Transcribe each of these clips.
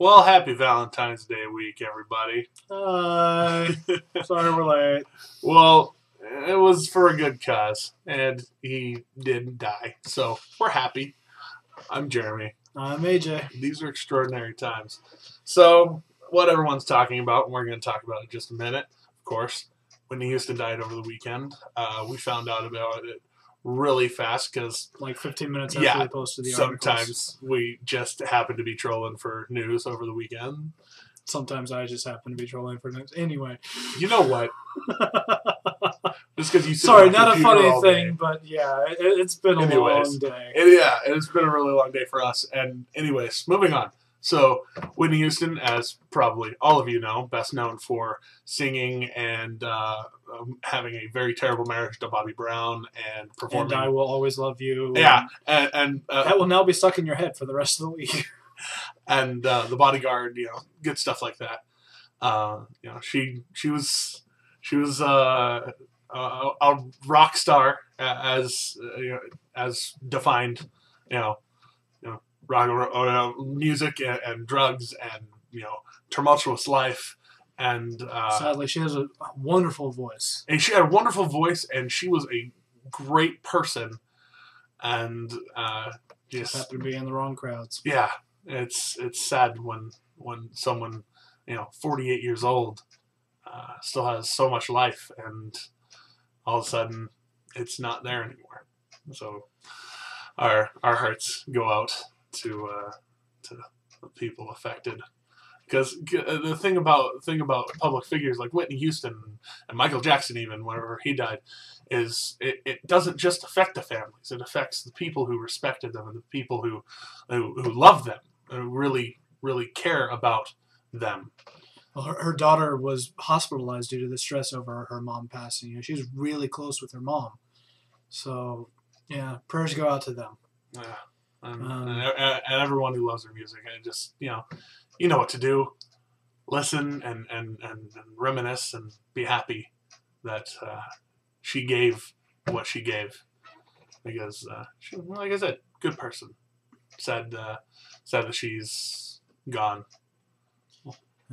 Well, happy Valentine's Day week, everybody. Hi. Sorry we're late. Well, it was for a good cause, and he didn't die, so we're happy. I'm Jeremy. I'm AJ. These are extraordinary times. So, what everyone's talking about, and we're going to talk about it in just a minute, of course. Whitney Houston died over the weekend. We found out about it really fast because like 15 minutes after we posted the articles. Sometimes we just happen to be trolling for news over the weekend. Sometimes I just happen to be trolling for news. Anyway. You know what? Just because you sorry, not a funny thing, but yeah, it's been a long day. It's been a really long day for us. And anyways, moving on. So, Whitney Houston, as probably all of you know, best known for singing and having a very terrible marriage to Bobby Brown and performing. And I Will Always Love You. Yeah. And that will now be stuck in your head for the rest of the week. And The Bodyguard, good stuff like that. She was a rock star as defined, rock and roll, music and drugs and tumultuous life, and sadly she has a wonderful voice. And she had a wonderful voice, and she was a great person, and just happened to be in the wrong crowds. Yeah, it's sad when someone 48 years old still has so much life, and all of a sudden it's not there anymore. So our hearts go out to the people affected, because the thing about public figures like Whitney Houston and Michael Jackson, even whenever he died, is it doesn't just affect the families; it affects the people who respected them and the people who love them, who really care about them. Well, her daughter was hospitalized due to the stress over her mom passing. She was really close with her mom, so yeah, prayers go out to them. Yeah. And everyone who loves her music, and just you know what to do. Listen and reminisce and be happy that she gave what she gave, because she, like I said, good person. Sad that she's gone.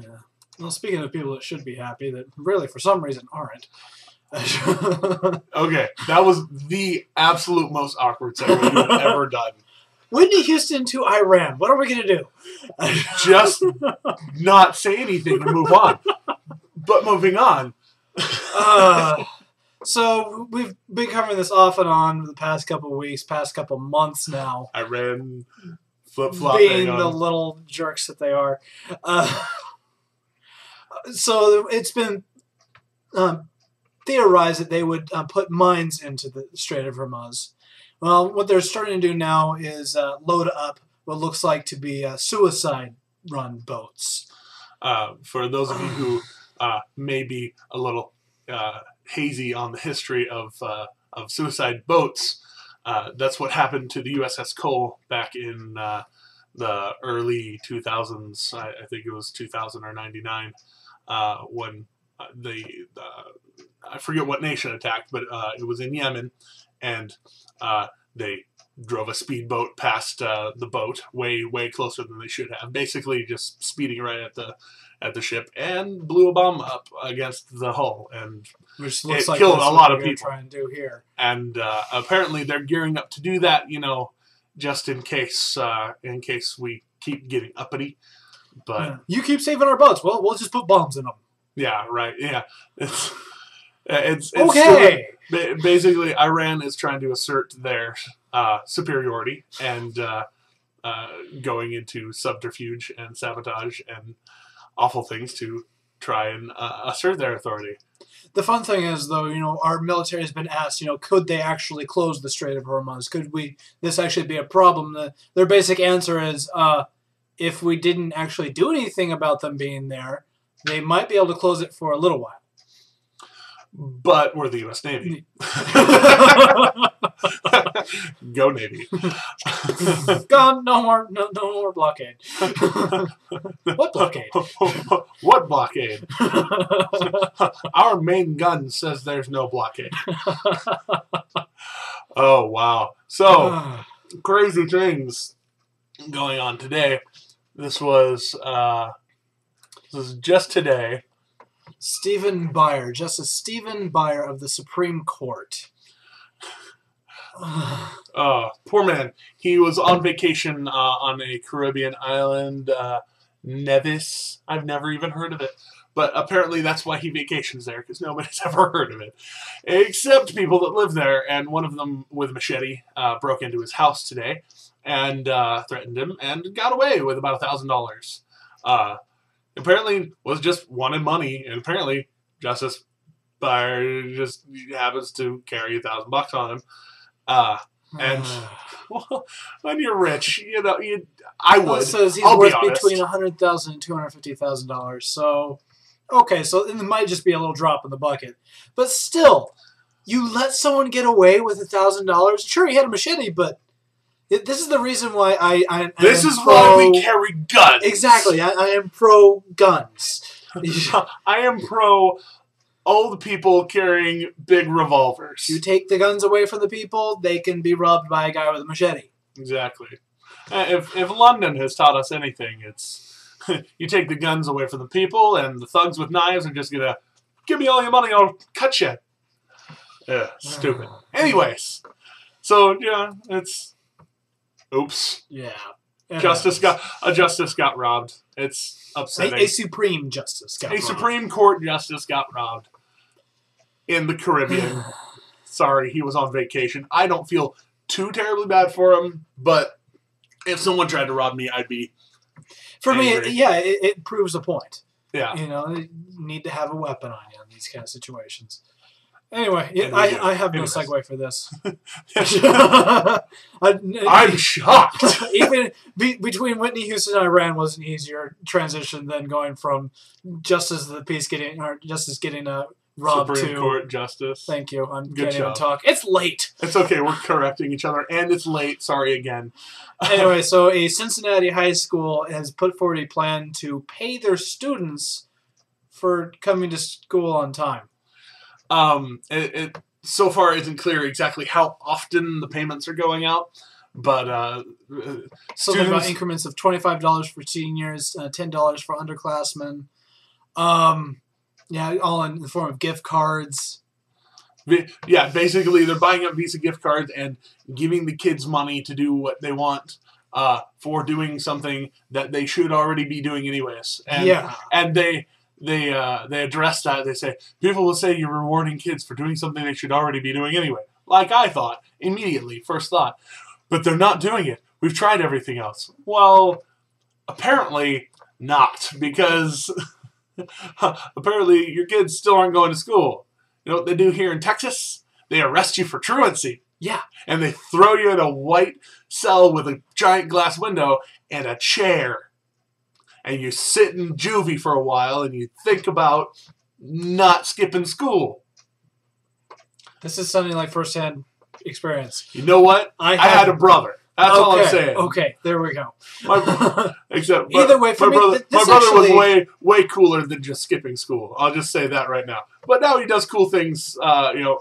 Yeah. Well, speaking of people that should be happy, that really for some reason aren't. Okay, that was the absolute most awkward segment we've ever done. Whitney Houston to Iran. What are we going to do? Just not say anything and move on. But moving on. So we've been covering this off and on the past couple of weeks, past couple of months now. Iran flip-flopping being the little jerks that they are. So it's been theorized that they would put mines into the Strait of Hormuz. Well, what they're starting to do now is load up what looks like to be suicide-run boats. For those of you who may be a little hazy on the history of suicide boats, that's what happened to the USS Cole back in the early 2000s. I think it was 2000 or 99 when I forget what nation attacked, but it was in Yemen, and they drove a speedboat past the boat way closer than they should have, basically just speeding right at the ship, and blew a bomb up against the hull, and which looks it like killed a lot of people. Try and do here, and apparently they're gearing up to do that, just in case we keep getting uppity. But yeah. You keep saving our boats. Well, we'll just put bombs in them. Yeah, right. Yeah, it's okay. Basically, Iran is trying to assert their superiority and going into subterfuge and sabotage and awful things to try and assert their authority. The fun thing is, though, our military has been asked, could they actually close the Strait of Hormuz? Could this actually be a problem? Their basic answer is, if we didn't actually do anything about them being there, they might be able to close it for a little while. But we're the U.S. Navy. Go Navy. Gone. No more blockade. What blockade? What blockade? Our main gun says there's no blockade. Oh, wow. So, crazy things going on today. This was just today. Stephen Beyer, Justice Stephen Beyer of the Supreme Court. Poor man. He was on vacation on a Caribbean island, Nevis. I've never even heard of it. But apparently that's why he vacations there, because nobody's ever heard of it. Except people that live there, and one of them with a machete broke into his house today and threatened him and got away with about $1,000. Apparently was just wanted money, and apparently Justice Beyer just happens to carry $1,000 on him. And well, when you're rich, I would. It says he's I'll worth be honest. between $100,000 and $250,000. So, okay, so it might just be a little drop in the bucket, but still, you let someone get away with $1,000. Sure, he had a machete, but this is the reason why I this is why we carry guns. Exactly, I am pro guns. I am pro all the people carrying big revolvers. You take the guns away from the people, they can be robbed by a guy with a machete. Exactly. If London has taught us anything, it's you take the guns away from the people, and the thugs with knives are just gonna give me all your money, I'll cut you. Stupid. Anyways, so yeah, it's oops. Yeah. A justice got robbed. It's upsetting. A Supreme Justice got robbed. Supreme Court Justice got robbed in the Caribbean. Sorry, he was on vacation. I don't feel too terribly bad for him, but if someone tried to rob me, I'd be angry. It proves a point. Yeah. You need to have a weapon on you in these kind of situations. Anyway, I have no segue for this. I'm shocked. Even between Whitney Houston and Iran was an easier transition than going from Justice of the Peace getting robbed Supreme to Court Justice. Thank you. I Good can't even job. talk. It's late. It's okay. We're correcting each other, and it's late. Sorry again. Anyway, so a Cincinnati high school has put forward a plan to pay their students for coming to school on time. It so far isn't clear exactly how often the payments are going out, but something about increments of $25 for seniors, $10 for underclassmen. All in the form of gift cards. Yeah, basically they're buying up Visa gift cards and giving the kids money to do what they want for doing something that they should already be doing anyways. And they address that. They say, people will say you're rewarding kids for doing something they should already be doing anyway. Like I thought, immediately, first thought. But they're not doing it. We've tried everything else. Well, apparently not, because apparently your kids still aren't going to school. You know what they do here in Texas? They arrest you for truancy. Yeah. And they throw you in a white cell with a giant glass window and a chair. And you sit in juvie for a while, and you think about not skipping school. This is something like first-hand experience. You know what? I had a brother. That's all I'm saying. Okay, there we go. Either way, for my brother was way cooler than just skipping school. I'll just say that right now. But now he does cool things,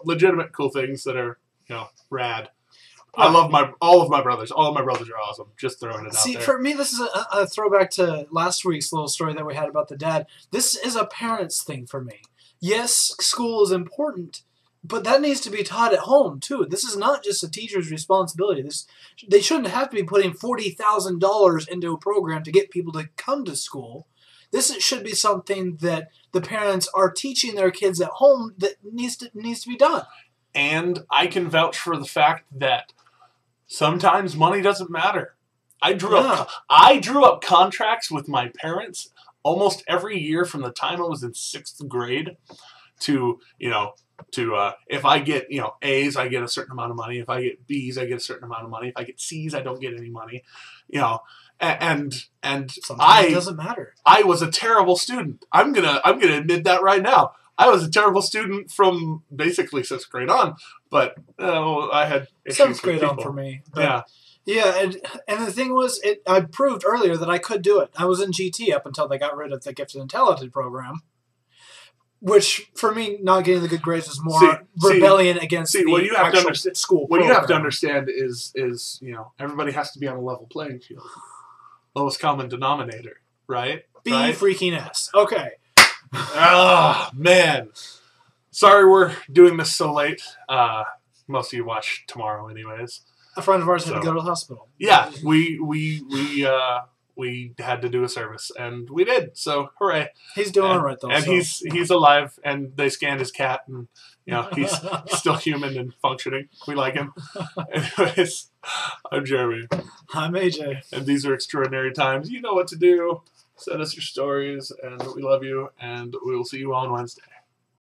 legitimate cool things that are, rad. I love all of my brothers. All of my brothers are awesome. Just throwing it out there. See, for me, this is a throwback to last week's little story that we had about the dad. This is a parent's thing for me. Yes, school is important, but that needs to be taught at home, too. This is not just a teacher's responsibility. They shouldn't have to be putting $40,000 into a program to get people to come to school. This should be something that the parents are teaching their kids at home that needs to be done. And I can vouch for the fact that sometimes money doesn't matter. I drew up contracts with my parents almost every year from the time I was in 6th grade to if I get, A's, I get a certain amount of money. If I get B's, I get a certain amount of money. If I get C's, I don't get any money. And sometimes it doesn't matter. I was a terrible student. I'm gonna admit that right now. I was a terrible student from basically 6th grade on, but I had issues 7th grade with on people. for me. Yeah, and the thing was, I proved earlier that I could do it. I was in GT up until they got rid of the Gifted and Talented program, which for me, not getting the good grades was more rebellion against the what you have to school. What you have to understand is everybody has to be on a level playing field. lowest common denominator, right? B right? freaking S. Okay. Oh, man. Sorry we're doing this so late. Most of you watch tomorrow anyways. A friend of ours had to go to the hospital. Yeah, we had to do a service, and we did. So hooray! He's doing all right though. And so. he's alive, and they scanned his cat, and he's still human and functioning. We like him. Anyways, I'm Jeremy. I'm AJ. And these are extraordinary times. You know what to do. Send us your stories, and we love you, and we will see you on Wednesday.